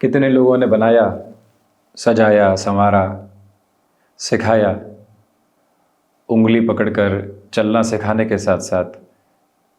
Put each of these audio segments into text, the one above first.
कितने लोगों ने बनाया, सजाया, संवारा, सिखाया, उंगली पकड़कर चलना सिखाने के साथ साथ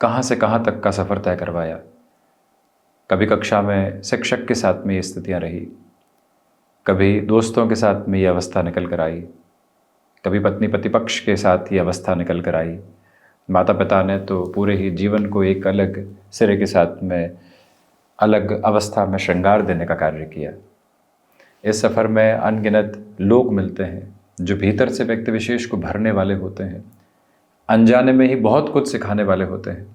कहाँ से कहाँ तक का सफ़र तय करवाया। कभी कक्षा में शिक्षक के साथ में ये स्थितियाँ रही, कभी दोस्तों के साथ में ये अवस्था निकल कर आई, कभी पत्नी प्रतिपक्ष के साथ ये अवस्था निकल कर आई। माता पिता ने तो पूरे ही जीवन को एक अलग सिरे के साथ में अलग अवस्था में श्रृंगार देने का कार्य किया। इस सफ़र में अनगिनत लोग मिलते हैं जो भीतर से व्यक्ति विशेष को भरने वाले होते हैं, अनजाने में ही बहुत कुछ सिखाने वाले होते हैं।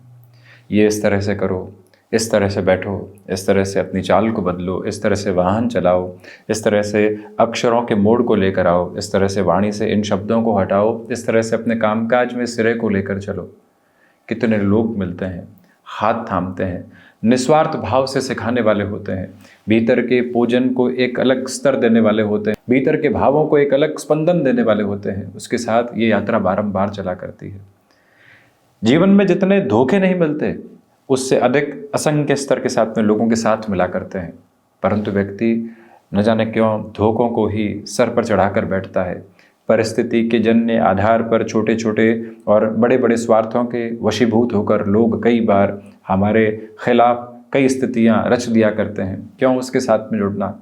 ये इस तरह से करो, इस तरह से बैठो, इस तरह से अपनी चाल को बदलो, इस तरह से वाहन चलाओ, इस तरह से अक्षरों के मोड़ को लेकर आओ, इस तरह से वाणी से इन शब्दों को हटाओ, इस तरह से अपने कामकाज में सिरे को लेकर चलो। कितने लोग मिलते हैं, हाथ थामते हैं, निस्वार्थ भाव से सिखाने वाले होते हैं, भीतर के पूजन को एक अलग स्तर देने वाले होते हैं, भीतर के भावों को एक अलग स्पंदन देने वाले होते हैं। उसके साथ ये यात्रा बारंबार चला करती है। जीवन में जितने धोखे नहीं मिलते उससे अधिक असंख्य स्तर के साथ में लोगों के साथ मिला करते हैं, परंतु व्यक्ति न जाने क्यों धोखों को ही सर पर चढ़ाकर बैठता है। परिस्थिति के जन्य आधार पर छोटे छोटे और बड़े बड़े स्वार्थों के वशीभूत होकर लोग कई बार हमारे खिलाफ कई स्थितियां रच दिया करते हैं। क्यों उसके साथ में जुड़ना,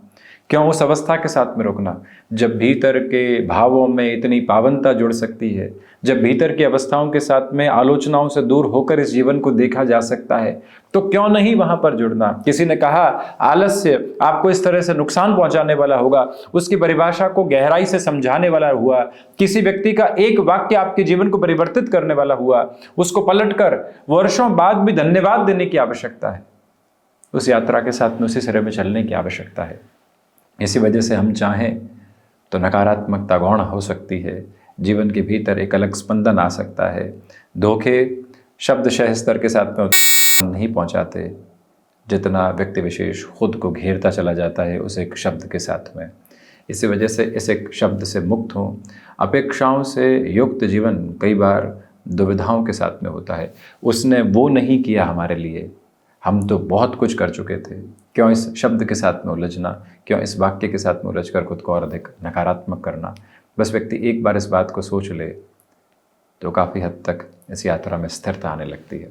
क्यों उस अवस्था के साथ में रुकना, जब भीतर के भावों में इतनी पावनता जुड़ सकती है, जब भीतर की अवस्थाओं के साथ में आलोचनाओं से दूर होकर इस जीवन को देखा जा सकता है, तो क्यों नहीं वहां पर जुड़ना। किसी ने कहा आलस्य आपको इस तरह से नुकसान पहुंचाने वाला होगा, उसकी परिभाषा को गहराई से समझाने वाला हुआ। किसी व्यक्ति का एक वाक्य आपके जीवन को परिवर्तित करने वाला हुआ, उसको पलटकर वर्षों बाद भी धन्यवाद देने की आवश्यकता है। उस यात्रा के साथ में उसी सिरे में चलने की आवश्यकता है। इसी वजह से हम चाहें तो नकारात्मकता गौण हो सकती है, जीवन के भीतर एक अलग स्पंदन आ सकता है। धोखे शब्दशः स्तर के साथ में नहीं पहुंचाते जितना व्यक्ति विशेष खुद को घेरता चला जाता है उस एक शब्द के साथ में। इसी वजह से इस एक शब्द से मुक्त हों। अपेक्षाओं से युक्त जीवन कई बार दुविधाओं के साथ में होता है। उसने वो नहीं किया हमारे लिए, हम तो बहुत कुछ कर चुके थे, क्यों इस शब्द के साथ में उलझना, क्यों इस वाक्य के साथ में उलझ कर खुद को और अधिक नकारात्मक करना। बस व्यक्ति एक बार इस बात को सोच ले तो काफ़ी हद तक इस यात्रा में स्थिरता आने लगती है।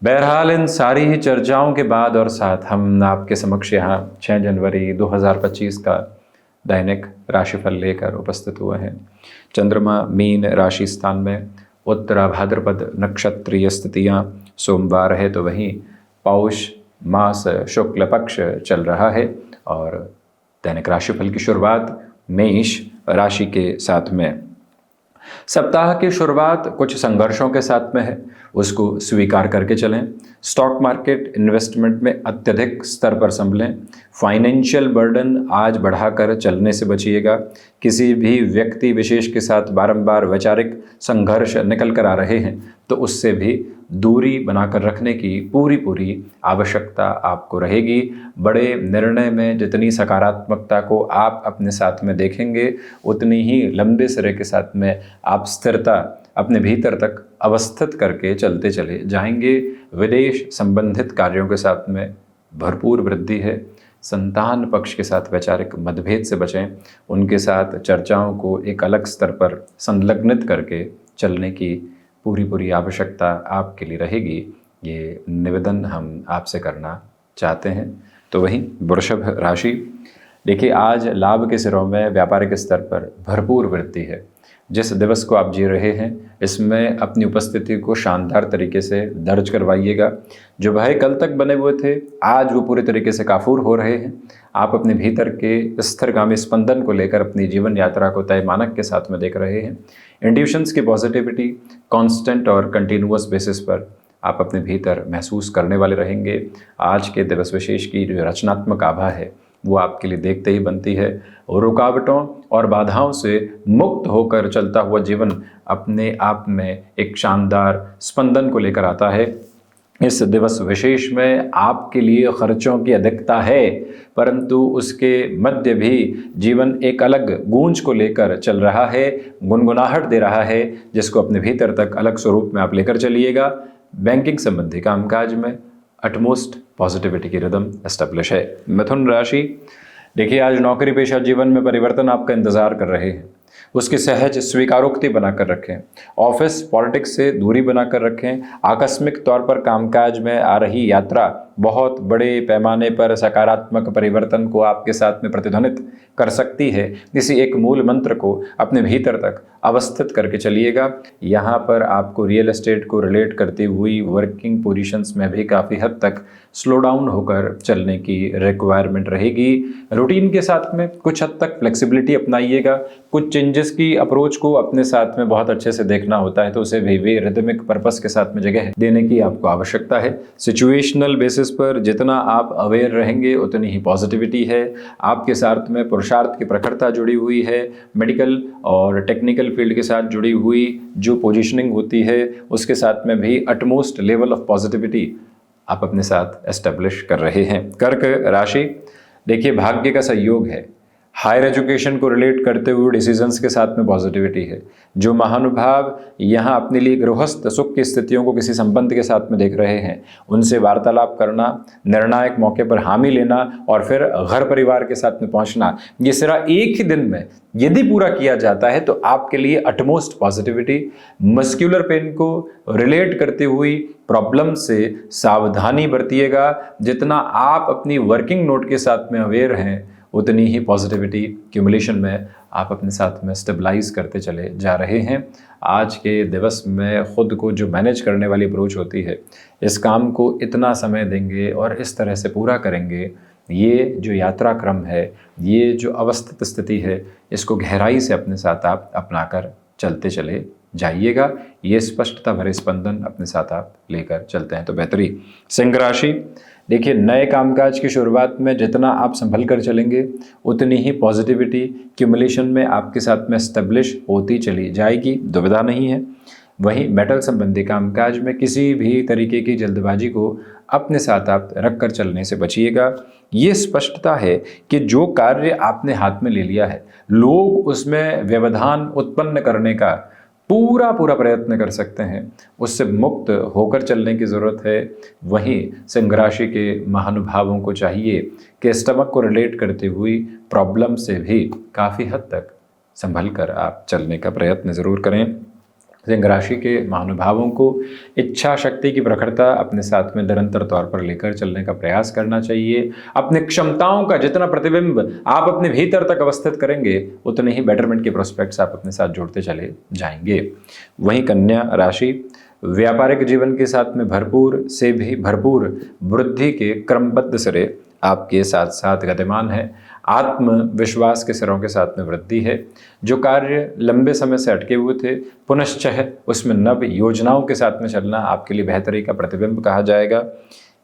बहरहाल इन सारी ही चर्चाओं के बाद और साथ हम आपके समक्ष यहाँ 6 जनवरी 2025 का दैनिक राशिफल लेकर उपस्थित हुए हैं। चंद्रमा मीन राशि स्थान में, उत्तरा भाद्रपद नक्षत्रीय स्थितियाँ, सोमवार है तो वहीं पौष मास शुक्ल पक्ष चल रहा है और दैनिक राशिफल की शुरुआत मेष राशि के साथ में। सप्ताह की शुरुआत कुछ संघर्षों के साथ में है, उसको स्वीकार करके चलें। स्टॉक मार्केट इन्वेस्टमेंट में अत्यधिक स्तर पर संभलें। फाइनेंशियल बर्डन आज बढ़ाकर चलने से बचिएगा। किसी भी व्यक्ति विशेष के साथ बारंबार वैचारिक संघर्ष निकल कर आ रहे हैं तो उससे भी दूरी बनाकर रखने की पूरी आवश्यकता आपको रहेगी। बड़े निर्णय में जितनी सकारात्मकता को आप अपने साथ में देखेंगे उतनी ही लंबे सिरे के साथ में आप स्थिरता अपने भीतर तक अवस्थित करके चलते चले जाएंगे। विदेश संबंधित कार्यों के साथ में भरपूर वृद्धि है। संतान पक्ष के साथ वैचारिक मतभेद से बचें, उनके साथ चर्चाओं को एक अलग स्तर पर संलग्नित करके चलने की पूरी आवश्यकता आपके लिए रहेगी। ये निवेदन हम आपसे करना चाहते हैं। तो वहीं वृषभ राशि, देखिए आज लाभ के सिरों में व्यापारिक स्तर पर भरपूर वृद्धि है। जिस दिवस को आप जी रहे हैं इसमें अपनी उपस्थिति को शानदार तरीके से दर्ज करवाइएगा। जो भय कल तक बने हुए थे आज वो पूरे तरीके से काफूर हो रहे हैं। आप अपने भीतर के स्थिरगामी स्पंदन को लेकर अपनी जीवन यात्रा को तय मानक के साथ में देख रहे हैं। इंट्यूशंस की पॉजिटिविटी कांस्टेंट और कंटिन्यूअस बेसिस पर आप अपने भीतर महसूस करने वाले रहेंगे। आज के दिवस विशेष की जो रचनात्मक आभा है वो आपके लिए देखते ही बनती है। रुकावटों और बाधाओं से मुक्त होकर चलता हुआ जीवन अपने आप में एक शानदार स्पंदन को लेकर आता है। इस दिवस विशेष में आपके लिए खर्चों की अधिकता है, परंतु उसके मध्य भी जीवन एक अलग गूंज को लेकर चल रहा है, गुनगुनाहट दे रहा है, जिसको अपने भीतर तक अलग स्वरूप में आप लेकर चलिएगा। बैंकिंग संबंधी कामकाज में अटमोस्ट पॉजिटिविटी की रिदम एस्टेब्लिश है। मिथुन राशि, देखिए आज नौकरी पेशा जीवन में परिवर्तन आपका इंतजार कर रहे हैं, उसकी सहज स्वीकारोक्ति बनाकर रखें। ऑफिस पॉलिटिक्स से दूरी बनाकर रखें। आकस्मिक तौर पर कामकाज में आ रही यात्रा बहुत बड़े पैमाने पर सकारात्मक परिवर्तन को आपके साथ में प्रतिध्वनित कर सकती है। इसी एक मूल मंत्र को अपने भीतर तक अवस्थित करके चलिएगा। यहाँ पर आपको रियल एस्टेट को रिलेट करती हुई वर्किंग पोजीशंस में भी काफ़ी हद तक स्लो डाउन होकर चलने की रिक्वायरमेंट रहेगी। रूटीन के साथ में कुछ हद तक फ्लेक्सिबिलिटी अपनाइएगा। कुछ चेंजेस की अप्रोच को अपने साथ में बहुत अच्छे से देखना होता है, तो उसे भी रिदमिक पर्पस के साथ में जगह देने की आपको आवश्यकता है। सिचुएशनल बेसिस पर जितना आप अवेयर रहेंगे उतनी ही पॉजिटिविटी है। आपके साथ में पुरुषार्थ की प्रखरता जुड़ी हुई है। मेडिकल और टेक्निकल फील्ड के साथ जुड़ी हुई जो पोजीशनिंग होती है उसके साथ में भी अटमोस्ट लेवल ऑफ पॉजिटिविटी आप अपने साथ एस्टेब्लिश कर रहे हैं। कर्क राशि, देखिए भाग्य का सहयोग है। हायर एजुकेशन को रिलेट करते हुए डिसीजंस के साथ में पॉजिटिविटी है। जो महानुभाव यहाँ अपने लिए गृहस्थ सुख की स्थितियों को किसी संबंध के साथ में देख रहे हैं, उनसे वार्तालाप करना, निर्णायक मौके पर हामी लेना और फिर घर परिवार के साथ में पहुँचना, ये सिरा एक ही दिन में यदि पूरा किया जाता है तो आपके लिए अटमोस्ट पॉजिटिविटी। मस्क्यूलर पेन को रिलेट करती हुई प्रॉब्लम से सावधानी बरतिएगा। जितना आप अपनी वर्किंग नोट के साथ में अवेयर हैं उतनी ही पॉजिटिविटी क्यूमुलेशन में आप अपने साथ में स्टेबलाइज करते चले जा रहे हैं। आज के दिवस में खुद को जो मैनेज करने वाली अप्रोच होती है, इस काम को इतना समय देंगे और इस तरह से पूरा करेंगे, ये जो यात्रा क्रम है, ये जो अवस्थित स्थिति है, इसको गहराई से अपने साथ आप अपनाकर चलते चले जाइएगा। ये स्पष्टता भरे स्पंदन अपने साथ आप लेकर चलते हैं तो बेहतरी। सिंह राशि, देखिए नए कामकाज की शुरुआत में जितना आप संभल कर चलेंगे उतनी ही पॉजिटिविटी क्यूमुलेशन में आपके साथ में एस्टेब्लिश होती चली जाएगी, दुविधा नहीं है। वहीं मेटल संबंधी कामकाज में किसी भी तरीके की जल्दबाजी को अपने साथ आप रख कर चलने से बचिएगा। ये स्पष्टता है कि जो कार्य आपने हाथ में ले लिया है, लोग उसमें व्यवधान उत्पन्न करने का पूरा प्रयत्न कर सकते हैं, उससे मुक्त होकर चलने की ज़रूरत है। वहीं सिंह राशि के महानुभावों को चाहिए कि स्टमक को रिलेट करती हुई प्रॉब्लम से भी काफ़ी हद तक संभल कर आप चलने का प्रयत्न ज़रूर करें। सिंह राशि के महानुभावों को इच्छा शक्ति की प्रखरता अपने साथ में निरंतर तौर पर लेकर चलने का प्रयास करना चाहिए। अपने क्षमताओं का जितना प्रतिबिंब आप अपने भीतर तक अवस्थित करेंगे उतने ही बेटरमेंट के प्रोस्पेक्ट्स आप अपने साथ जोड़ते चले जाएंगे। वहीं कन्या राशि, व्यापारिक जीवन के साथ में भरपूर से भी भरपूर वृद्धि के क्रमबद्ध सिरे आपके साथ साथ गतिमान है। आत्मविश्वास के सिरों के साथ में वृद्धि है। जो कार्य लंबे समय से अटके हुए थे, पुनश्चः उसमें नव योजनाओं के साथ में चलना आपके लिए बेहतरी का प्रतिबिंब कहा जाएगा।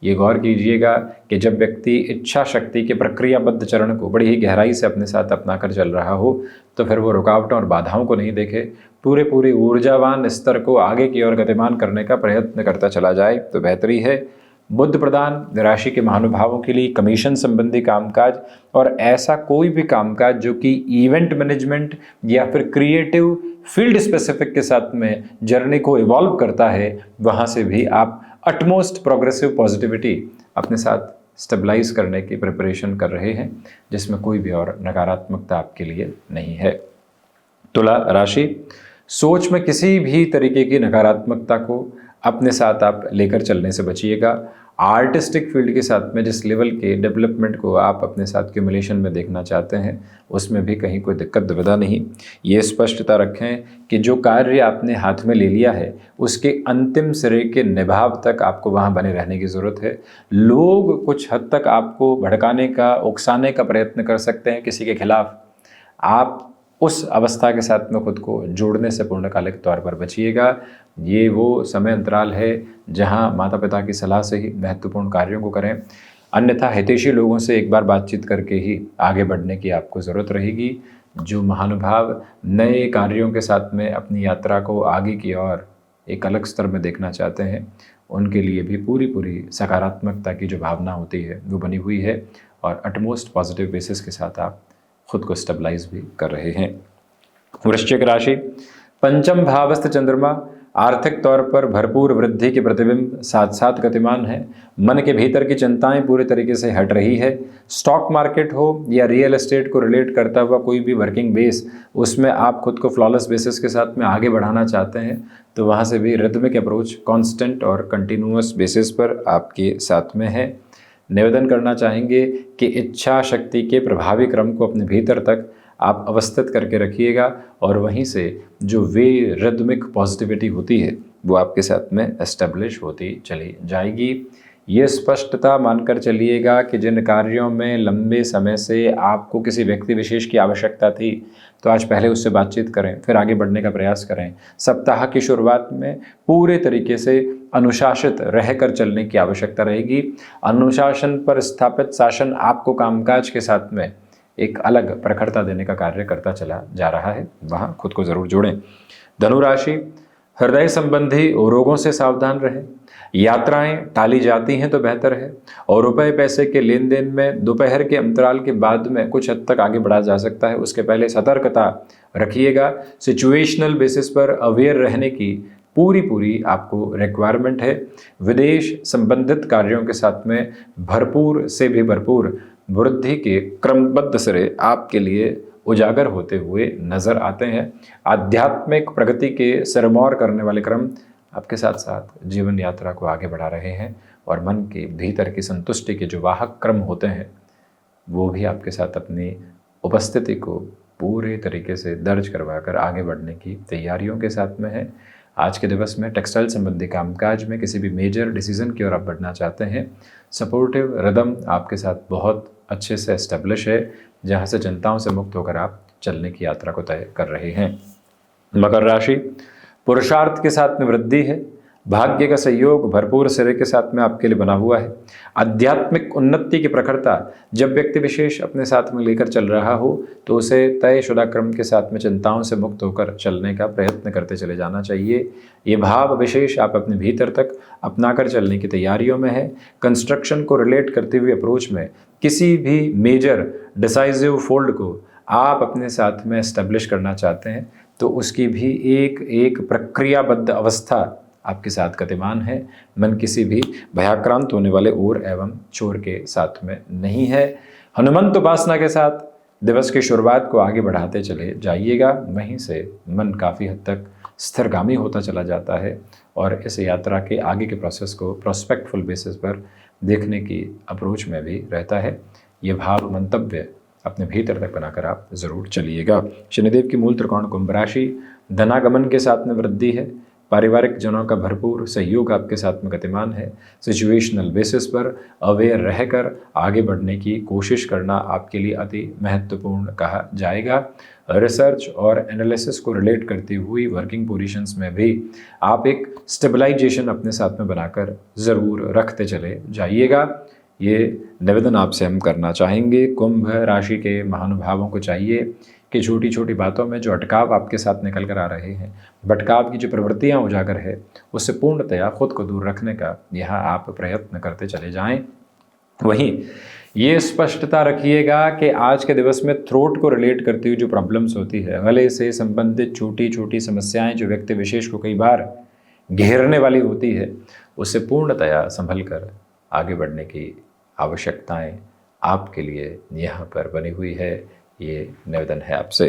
ये गौर कीजिएगा कि जब व्यक्ति इच्छा शक्ति के प्रक्रियाबद्ध चरण को बड़ी ही गहराई से अपने साथ अपनाकर चल रहा हो तो फिर वो रुकावटों और बाधाओं को नहीं देखे, पूरे ऊर्जावान स्तर को आगे की ओर गतिमान करने का प्रयत्न करता चला जाए तो बेहतरी है। बुद्ध प्रदान राशि के महानुभावों के लिए कमीशन संबंधी कामकाज और ऐसा कोई भी कामकाज जो कि इवेंट मैनेजमेंट या फिर क्रिएटिव फील्ड स्पेसिफिक के साथ में जर्नी को इवॉल्व करता है, वहाँ से भी आप अटमोस्ट प्रोग्रेसिव पॉजिटिविटी अपने साथ स्टेबलाइज करने की प्रिपरेशन कर रहे हैं, जिसमें कोई भी और नकारात्मकता आपके लिए नहीं है। तुला राशि, सोच में किसी भी तरीके की नकारात्मकता को अपने साथ आप लेकर चलने से बचिएगा। आर्टिस्टिक फील्ड के साथ में जिस लेवल के डेवलपमेंट को आप अपने साथ क्यूमुलेशन में देखना चाहते हैं उसमें भी कहीं कोई दिक्कत दुविधा नहीं। ये स्पष्टता रखें कि जो कार्य आपने हाथ में ले लिया है उसके अंतिम सिरे के निभाव तक आपको वहाँ बने रहने की ज़रूरत है। लोग कुछ हद तक आपको भड़काने का, उकसाने का प्रयत्न कर सकते हैं किसी के खिलाफ, आप उस अवस्था के साथ में खुद को जोड़ने से पूर्णकालिक तौर पर बचिएगा। ये वो समय अंतराल है जहां माता पिता की सलाह से ही महत्वपूर्ण कार्यों को करें, अन्यथा हितैषी लोगों से एक बार बातचीत करके ही आगे बढ़ने की आपको ज़रूरत रहेगी। जो महानुभाव नए कार्यों के साथ में अपनी यात्रा को आगे की ओर एक अलग स्तर में देखना चाहते हैं, उनके लिए भी पूरी सकारात्मकता की जो भावना होती है वो बनी हुई है और अटमोस्ट पॉजिटिव बेसिस के साथ आप खुद को स्टेबलाइज भी कर रहे हैं। वृश्चिक राशि, पंचम भावस्थ चंद्रमा आर्थिक तौर पर भरपूर वृद्धि के प्रतिबिंब साथ साथ गतिमान है। मन के भीतर की चिंताएं पूरे तरीके से हट रही है। स्टॉक मार्केट हो या रियल एस्टेट को रिलेट करता हुआ कोई भी वर्किंग बेस, उसमें आप खुद को फ्लॉलेस बेसिस के साथ में आगे बढ़ाना चाहते हैं तो वहाँ से भी रिदमिक अप्रोच कांस्टेंट और कंटिन्यूअस बेसिस पर आपके साथ में है। निवेदन करना चाहेंगे कि इच्छा शक्ति के प्रभावी क्रम को अपने भीतर तक आप अवस्थित करके रखिएगा और वहीं से जो वे रिदमिक पॉजिटिविटी होती है वो आपके साथ में एस्टेब्लिश होती चली जाएगी। ये स्पष्टता मानकर चलिएगा कि जिन कार्यों में लंबे समय से आपको किसी व्यक्ति विशेष की आवश्यकता थी तो आज पहले उससे बातचीत करें, फिर आगे बढ़ने का प्रयास करें। सप्ताह की शुरुआत में पूरे तरीके से अनुशासित रहकर चलने की आवश्यकता रहेगी। अनुशासन पर स्थापित शासन आपको कामकाज के साथ में एक अलग प्रखरता देने का कार्य करता चला जा रहा है, वहाँ खुद को ज़रूर जोड़ें। धनु राशि, हृदय संबंधी रोगों से सावधान रहें। यात्राएं टाली जाती हैं तो बेहतर है और रुपए पैसे के लेन देन में दोपहर के अंतराल के बाद में कुछ हद तक आगे बढ़ा जा सकता है। उसके पहले सतर्कता रखिएगा। सिचुएशनल बेसिस पर अवेयर रहने की पूरी आपको रिक्वायरमेंट है। विदेश संबंधित कार्यों के साथ में भरपूर से भी भरपूर वृद्धि के क्रमबद्ध सिरे आपके लिए उजागर होते हुए नजर आते हैं। आध्यात्मिक प्रगति के सिरमौर करने वाले क्रम आपके साथ साथ जीवन यात्रा को आगे बढ़ा रहे हैं और मन के भीतर की संतुष्टि के जो वाहक क्रम होते हैं वो भी आपके साथ अपनी उपस्थिति को पूरे तरीके से दर्ज करवाकर आगे बढ़ने की तैयारियों के साथ में है। आज के दिवस में टेक्सटाइल संबंधी कामकाज में किसी भी मेजर डिसीजन की ओर आप बढ़ना चाहते हैं। सपोर्टिव रिदम आपके साथ बहुत अच्छे से एस्टेब्लिश है, जहां से चिंताओं से मुक्त होकर आप चलने की यात्रा को तय कर रहे हैं। मकर राशि, पुरुषार्थ के साथ में वृद्धि है। भाग्य का सहयोग भरपूर सिरे के साथ में आपके लिए बना हुआ है। आध्यात्मिक उन्नति की प्रखरता जब व्यक्ति विशेष अपने साथ में लेकर चल रहा हो तो उसे तयशुदा क्रम के साथ में चिंताओं से मुक्त होकर चलने का प्रयत्न करते चले जाना चाहिए। ये भाव विशेष आप अपने भीतर तक अपनाकर चलने की तैयारियों में है। कंस्ट्रक्शन को रिलेट करते हुए अप्रोच में किसी भी मेजर डिसाइसिव फोल्ड को आप अपने साथ में एस्टेब्लिश करना चाहते हैं तो उसकी भी एक प्रक्रियाबद्ध अवस्था आपके साथ गतिमान है। मन किसी भी भयाक्रांत होने वाले और एवं चोर के साथ में नहीं है। हनुमंत उपासना के साथ दिवस की शुरुआत को आगे बढ़ाते चले जाइएगा। वहीं से मन काफ़ी हद तक स्थिरगामी होता चला जाता है और इस यात्रा के आगे के प्रोसेस को प्रोस्पेक्टफुल बेसिस पर देखने की अप्रोच में भी रहता है। ये भाव मंतव्य अपने भीतर तक बनाकर आप जरूर चलिएगा। शनिदेव की मूल त्रिकोण कुंभ राशि, धनागमन के साथ में वृद्धि है। पारिवारिक जनों का भरपूर सहयोग आपके साथ में गतिमान है। सिचुएशनल बेसिस पर अवेयर रहकर आगे बढ़ने की कोशिश करना आपके लिए अति महत्वपूर्ण कहा जाएगा। रिसर्च और एनालिसिस को रिलेट करती हुई वर्किंग पोजीशंस में भी आप एक स्टेबलाइजेशन अपने साथ में बनाकर ज़रूर रखते चले जाइएगा। ये निवेदन आपसे हम करना चाहेंगे। कुंभ राशि के महानुभावों को चाहिए कि छोटी छोटी बातों में जो अटकाव आपके साथ निकल कर आ रहे हैं, भटकाव की जो प्रवृत्तियां उजागर है, उससे पूर्णतया खुद को दूर रखने का यहाँ आप प्रयत्न करते चले जाएं। वहीं ये स्पष्टता रखिएगा कि आज के दिवस में थ्रोट को रिलेट करती हुई जो प्रॉब्लम्स होती है, गले से संबंधित छोटी छोटी समस्याएं जो व्यक्ति विशेष को कई बार घेरने वाली होती है, उससे पूर्णतया संभल कर आगे बढ़ने की आवश्यकताएं आपके लिए यहाँ पर बनी हुई है। ये निवेदन है आपसे।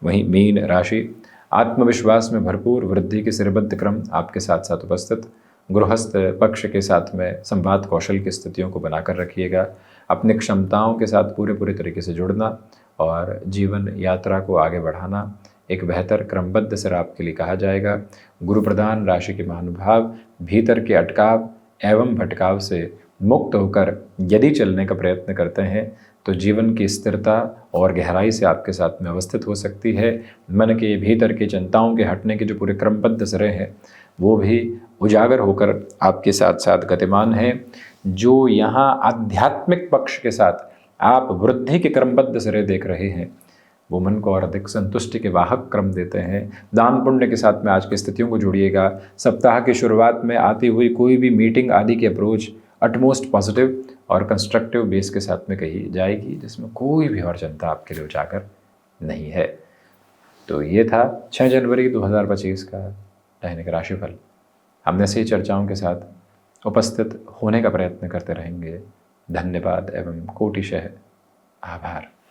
वहीं मीन राशि, आत्मविश्वास में भरपूर वृद्धि के सिरबद्ध क्रम आपके साथ साथ उपस्थित। गृहस्थ पक्ष के साथ में संवाद कौशल की स्थितियों को बनाकर रखिएगा। अपनी क्षमताओं के साथ पूरे तरीके से जुड़ना और जीवन यात्रा को आगे बढ़ाना एक बेहतर क्रमबद्ध सिर आपके लिए कहा जाएगा। गुरु प्रधान राशि के महानुभाव भीतर के अटकाव एवं भटकाव से मुक्त होकर यदि चलने का प्रयत्न करते हैं तो जीवन की स्थिरता और गहराई से आपके साथ में अवस्थित हो सकती है। मन के भीतर की चिंताओं के हटने के जो पूरे क्रमबद्ध सिरे हैं वो भी उजागर होकर आपके साथ साथ गतिमान हैं। जो यहाँ आध्यात्मिक पक्ष के साथ आप वृद्धि के क्रमबद्ध सिरे देख रहे हैं वो मन को और अधिक संतुष्टि के वाहक क्रम देते हैं। दान पुण्य के साथ में आज की स्थितियों को जोड़िएगा। सप्ताह की शुरुआत में आती हुई कोई भी मीटिंग आदि की अप्रोच अटमोस्ट पॉजिटिव और कंस्ट्रक्टिव बेस के साथ में कही जाएगी, जिसमें कोई भी और चिंता आपके लिए उजागर नहीं है। तो ये था 6 जनवरी 2025 का दैनिक राशिफल। हम ऐसी चर्चाओं के साथ उपस्थित होने का प्रयत्न करते रहेंगे। धन्यवाद एवं कोटिशः आभार।